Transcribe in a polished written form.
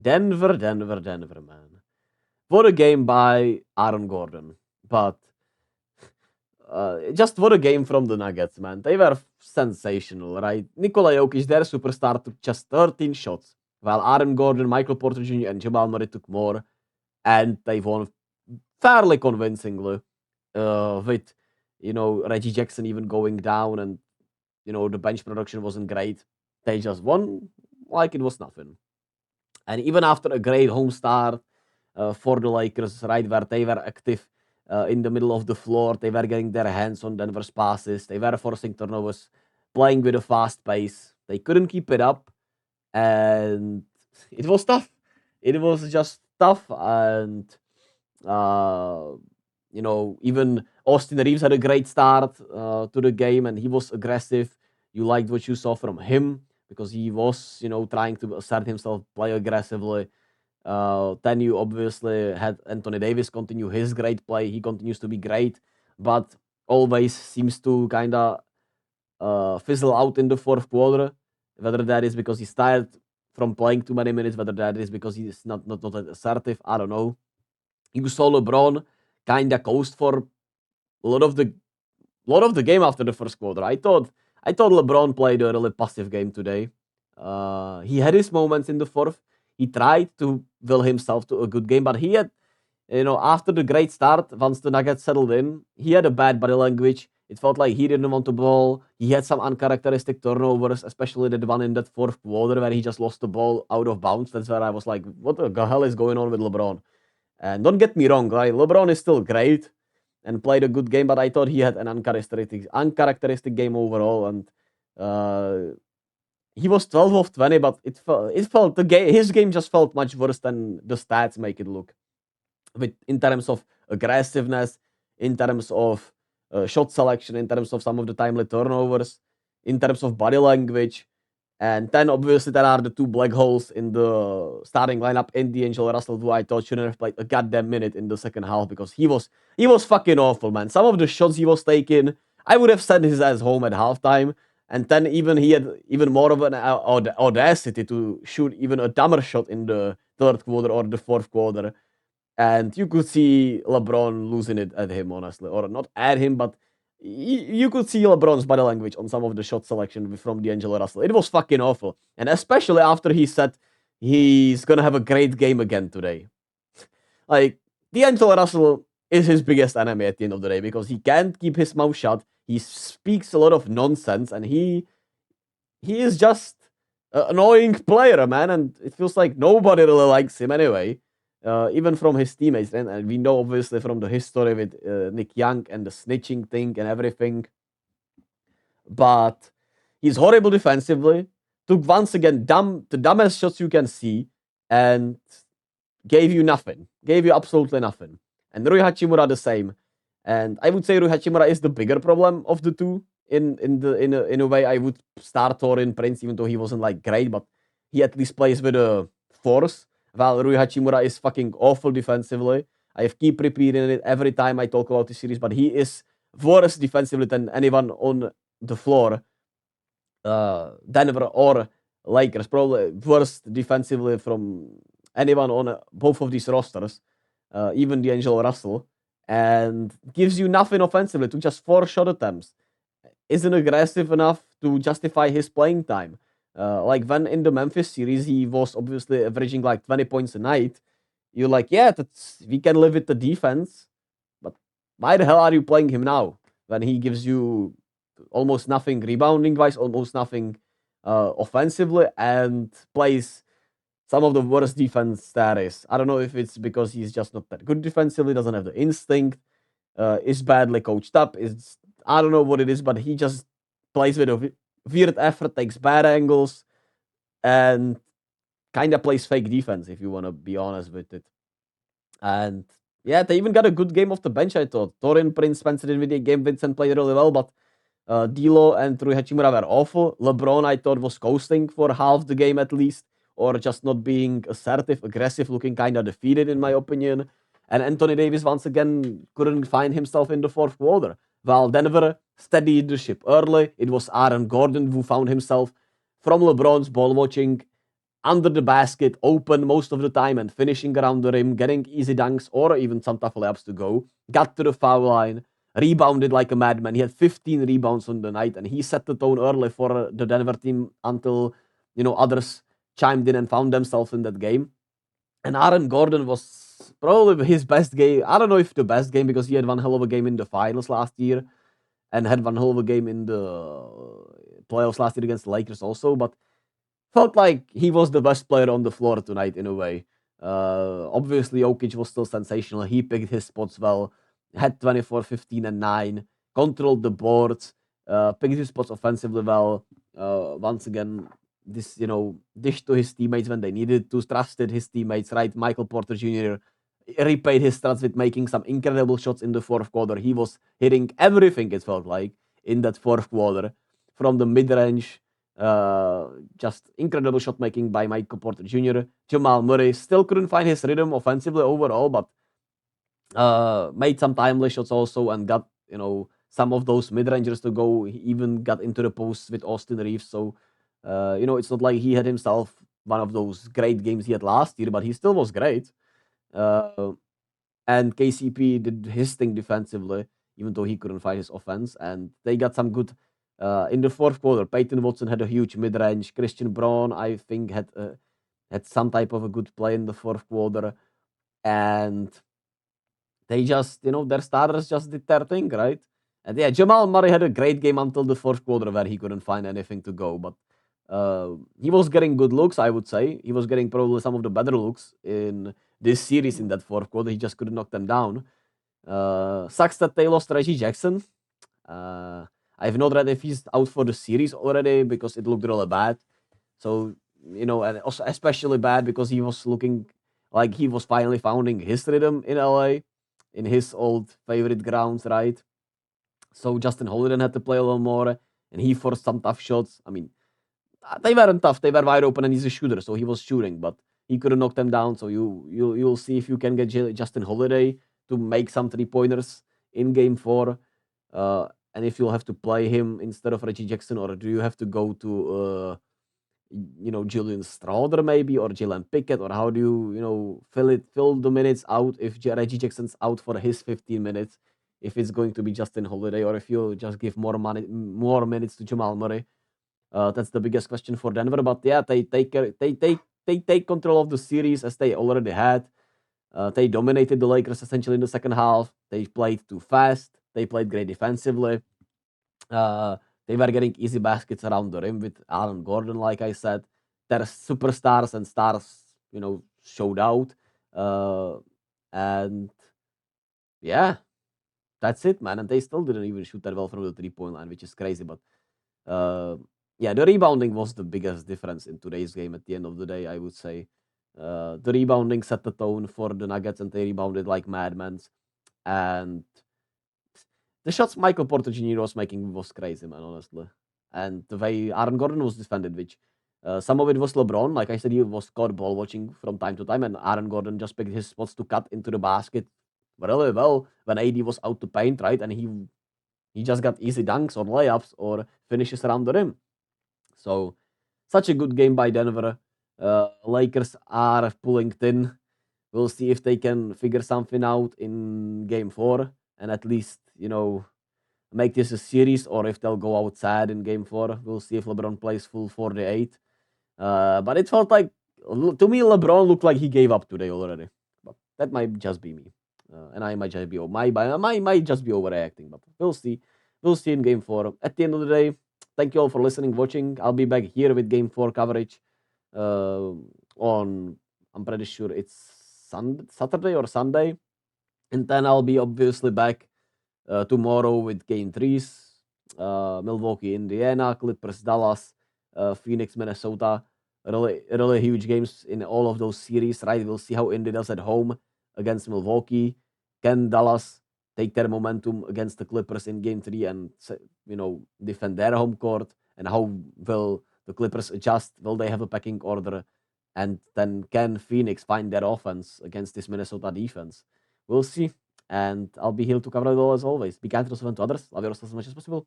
Denver, man. What a game by Aaron Gordon. But just what a game from the Nuggets, man. They were sensational, right? Nikola Jokic, their superstar, took just 13 shots, while Aaron Gordon, Michael Porter Jr., and Jamal Murray took more, and they won fairly convincingly. With Reggie Jackson even going down, and the bench production wasn't great. They just won like it was nothing. And even after a great home start for the Lakers, right, where they were active in the middle of the floor, they were getting their hands on Denver's passes, they were forcing turnovers, playing with a fast pace. They couldn't keep it up, and it was tough. It was just tough, and uh, even Austin Reeves had a great start to the game, and he was aggressive. You liked what you saw from him because he was, trying to assert himself, play aggressively. Then you obviously had Anthony Davis continue his great play. He continues to be great, but always seems to kind of fizzle out in the fourth quarter. Whether that is because he's tired from playing too many minutes, whether that is because he's not assertive, I don't know. You saw LeBron kind of coast for a lot of the game after the first quarter. I thought LeBron played a really passive game today. He had his moments in the fourth. He tried to will himself to a good game, but he had, after the great start, once the Nuggets settled in, he had a bad body language. It felt like he didn't want the ball. He had some uncharacteristic turnovers, especially the one in that fourth quarter where he just lost the ball out of bounds. That's where I was like, what the hell is going on with LeBron? And don't get me wrong, right? LeBron is still great and played a good game, but I thought he had an uncharacteristic game overall. And uh, he was 12 of 20, but it felt his game just felt much worse than the stats make it look. In terms of aggressiveness, in terms of shot selection, in terms of some of the timely turnovers, in terms of body language. And then obviously there are the two black holes in the starting lineup in D'Angelo Russell, who I thought shouldn't have played a goddamn minute in the second half because he was fucking awful, man. Some of the shots he was taking, I would have sent his ass home at halftime. And then even he had even more of an audacity to shoot even a dumber shot in the third quarter or the fourth quarter. And you could see LeBron losing it at him, honestly, or not at him, but you could see LeBron's body language on some of the shot selection from D'Angelo Russell. It was fucking awful, and especially after he said he's gonna have a great game again today. Like D'Angelo Russell is his biggest enemy at the end of the day because he can't keep his mouth shut. He speaks a lot of nonsense, and he is just an annoying player, man. And it feels like nobody really likes him anyway, even from his teammates. And we know obviously from the history with Nick Young and the snitching thing and everything. But he's horrible defensively. Took once again the dumbest shots you can see, and gave you nothing. Gave you absolutely nothing. And Rui Hachimura the same. And I would say Rui Hachimura is the bigger problem of the two. In a way, I would start Torin Prince, even though he wasn't like great, but he at least plays with a force. While Rui Hachimura is fucking awful defensively. I keep repeating it every time I talk about the series, but he is worse defensively than anyone on the floor. Denver or Lakers, probably worst defensively from anyone on both of these rosters, even D'Angelo Russell, and gives you nothing offensively to just 4 shot attempts. Isn't aggressive enough to justify his playing time. Like when in the Memphis series, he was obviously averaging like 20 points a night. You're like, yeah, we can live with the defense, but why the hell are you playing him now when he gives you almost nothing rebounding wise, almost nothing offensively, and plays some of the worst defense there is. I don't know if it's because he's just not that good defensively, doesn't have the instinct, is badly coached up. Is I don't know what it is, but he just plays with a weird effort, takes bad angles, and kind of plays fake defense, if you want to be honest with it. And yeah, they even got a good game off the bench, I thought. Torin Prince, Spencer Dinwiddie, Game Vincent played really well, but D'Lo and Rui Hachimura were awful. LeBron, I thought, was coasting for half the game at least, or just not being assertive, aggressive, looking kind of defeated, in my opinion. And Anthony Davis, once again, couldn't find himself in the fourth quarter. While Denver steadied the ship early, it was Aaron Gordon who found himself from LeBron's ball watching under the basket, open most of the time, and finishing around the rim, getting easy dunks or even some tough layups to go. Got to the foul line, rebounded like a madman. He had 15 rebounds on the night, and he set the tone early for the Denver team until others chimed in and found themselves in that game. And Aaron Gordon was probably his best game. I don't know if the best game, because he had one hell of a game in the finals last year and had one hell of a game in the playoffs last year against the Lakers also. But felt like he was the best player on the floor tonight in a way. Obviously, Jokic was still sensational. He picked his spots well, had 24, 15, and 9, controlled the boards, picked his spots offensively well. Once again, this, dished to his teammates when they needed to, trusted his teammates, right? Michael Porter Jr. repaid his stats with making some incredible shots in the fourth quarter. He was hitting everything, it felt like, in that fourth quarter from the mid range. Just incredible shot making by Michael Porter Jr. Jamal Murray still couldn't find his rhythm offensively overall, but made some timely shots also and got some of those mid rangers to go. He even got into the post with Austin Reeves. So it's not like he had himself one of those great games he had last year, but he still was great. And KCP did his thing defensively, even though he couldn't find his offense. And they got some good in the fourth quarter. Peyton Watson had a huge mid range. Christian Braun, I think, had some type of a good play in the fourth quarter. And they just, their starters just did their thing, right? And yeah, Jamal Murray had a great game until the fourth quarter where he couldn't find anything to go. But he was getting good looks, I would say. He was getting probably some of the better looks in this series in that fourth quarter. He just couldn't knock them down. Sucks that they lost Reggie Jackson. I've not read if he's out for the series already because it looked really bad. So, and also especially bad because he was looking like he was finally finding his rhythm in LA, in his old favorite grounds, right? So Justin Holiday had to play a little more, and he forced some tough shots. I mean, they weren't tough; they were wide open, and he's a shooter, so he was shooting, but he couldn't knock them down. So you'll see if you can get Justin Holiday to make some 3-pointers in Game 4, and if you'll have to play him instead of Reggie Jackson, or do you have to go to Julian Strawder maybe, or Jalen Pickett, or how do you fill the minutes out if Reggie Jackson's out for his 15 minutes, if it's going to be Justin Holiday, or if you just give more minutes to Jamal Murray. That's the biggest question for Denver. But yeah, they take control of the series as they already had. They dominated the Lakers essentially in the second half. They played too fast. They played great defensively. They were getting easy baskets around the rim with Aaron Gordon, like I said. Their superstars and stars, showed out. And yeah, that's it, man. And they still didn't even shoot that well from the 3-point line, which is crazy. But yeah, the rebounding was the biggest difference in today's game at the end of the day, I would say. The rebounding set the tone for the Nuggets, and they rebounded like madmen. And the shots Michael Porter Jr. was making was crazy, man, honestly. And the way Aaron Gordon was defended, which some of it was LeBron. Like I said, he was caught ball watching from time to time, and Aaron Gordon just picked his spots to cut into the basket really well when AD was out to paint, right? And he just got easy dunks or layups or finishes around the rim. So, such a good game by Denver. Lakers are pulling thin. We'll see if they can figure something out in Game 4 and at least, make this a series, or if they'll go outside in Game 4. We'll see if LeBron plays full 48. But it felt like, to me, LeBron looked like he gave up today already. But that might just be me. And I might just be might just be overreacting, but we'll see. We'll see in Game 4. At the end of the day, thank you all for listening, watching. I'll be back here with Game 4 coverage on, I'm pretty sure it's Saturday or Sunday. And then I'll be obviously back tomorrow with Game 3s. Milwaukee, Indiana, Clippers, Dallas, Phoenix, Minnesota. Really huge games in all of those series, right? We'll see how Indy does at home against Milwaukee. Can Dallas take their momentum against the Clippers in Game 3 and, defend their home court? And how will the Clippers adjust? Will they have a pecking order? And then can Phoenix find their offense against this Minnesota defense? We'll see. And I'll be here to cover it all as always. Be kind to yourself and to others. Love yourself as much as possible.